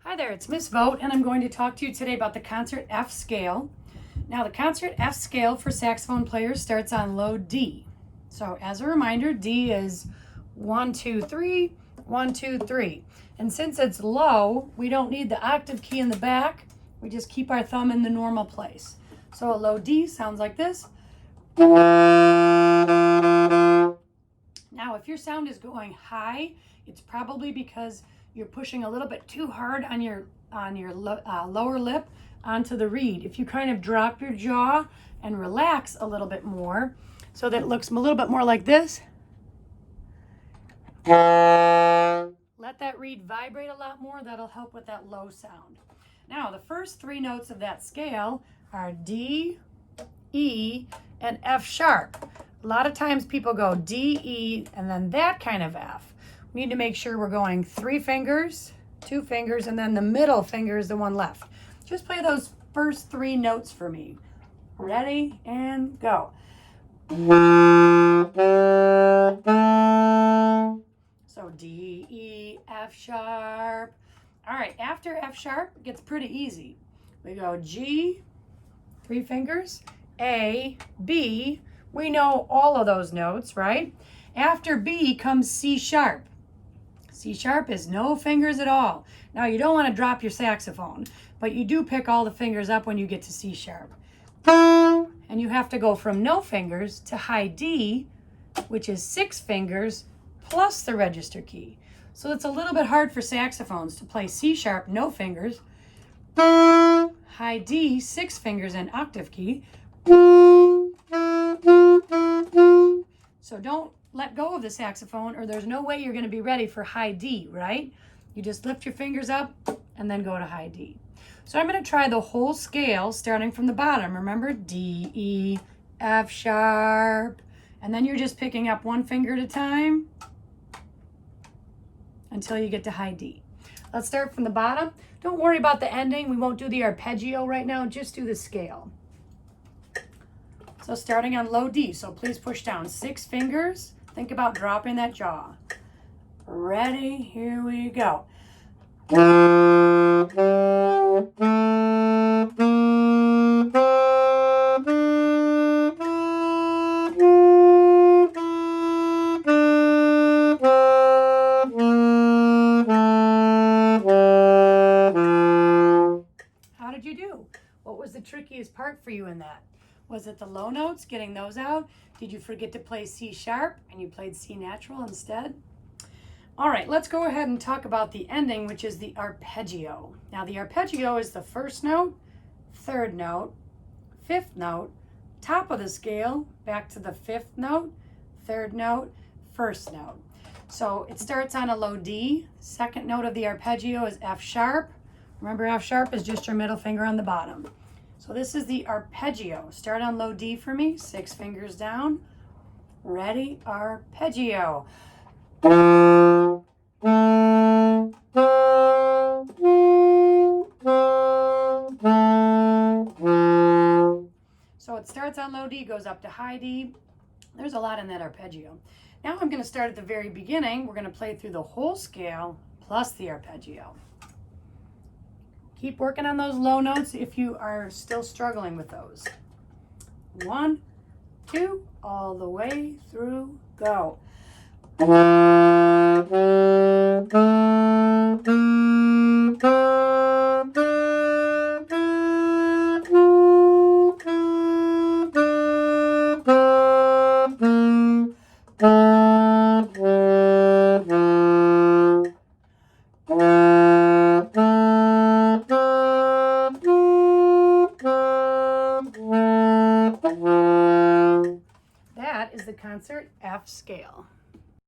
Hi there, it's Miss Vogt, and I'm going to talk to you today about the concert F scale. Now, the concert F scale for saxophone players starts on low D. So, as a reminder, D is 1, 2, 3, 1, 2, 3. And since it's low, we don't need the octave key in the back. We just keep our thumb in the normal place. So, a low D sounds like this. Now, if your sound is going high, it's probably because you're pushing a little bit too hard on your lower lip onto the reed. If you kind of drop your jaw and relax a little bit more so that it looks a little bit more like this, let that reed vibrate a lot more. That'll help with that low sound. Now, the first three notes of that scale are D, E, and F sharp. A lot of times people go D, E, and then that kind of F. We need to make sure we're going 3 fingers, 2 fingers, and then the middle finger is the one left. Just play those first 3 notes for me. Ready and go. So D, E, F sharp. All right, after F sharp, it gets pretty easy. We go G, 3 fingers, A, B. We know all of those notes, right? After B comes C sharp. C sharp is no fingers at all. Now, you don't want to drop your saxophone, but you do pick all the fingers up when you get to C sharp. And you have to go from no fingers to high D, which is 6 fingers plus the register key. So it's a little bit hard for saxophones to play C sharp, no fingers, high D, 6 fingers and octave key. So don't let go of the saxophone or there's no way you're going to be ready for high D, right? You just lift your fingers up and then go to high D. So I'm going to try the whole scale starting from the bottom. Remember, D, E, F sharp. And then you're just picking up 1 finger at a time until you get to high D. Let's start from the bottom. Don't worry about the ending. We won't do the arpeggio right now. Just do the scale. So starting on low D, so please push down 6 fingers. Think about dropping that jaw. Ready? Here we go. How did you do? What was the trickiest part for you in that? Was it the low notes, getting those out? Did you forget to play C sharp and you played C natural instead? All right, let's go ahead and talk about the ending, which is the arpeggio. Now, the arpeggio is the first note, third note, fifth note, top of the scale, back to the fifth note, third note, first note. So it starts on a low D. Second note of the arpeggio is F sharp. Remember, F sharp is just your middle finger on the bottom. So this is the arpeggio. Start on low D for me, 6 fingers down. Ready, arpeggio. So it starts on low D, goes up to high D. There's a lot in that arpeggio. Now I'm going to start at the very beginning. We're going to play through the whole scale plus the arpeggio. Keep working on those low notes if you are still struggling with those. 1, 2, all the way through, go. That is the concert F scale.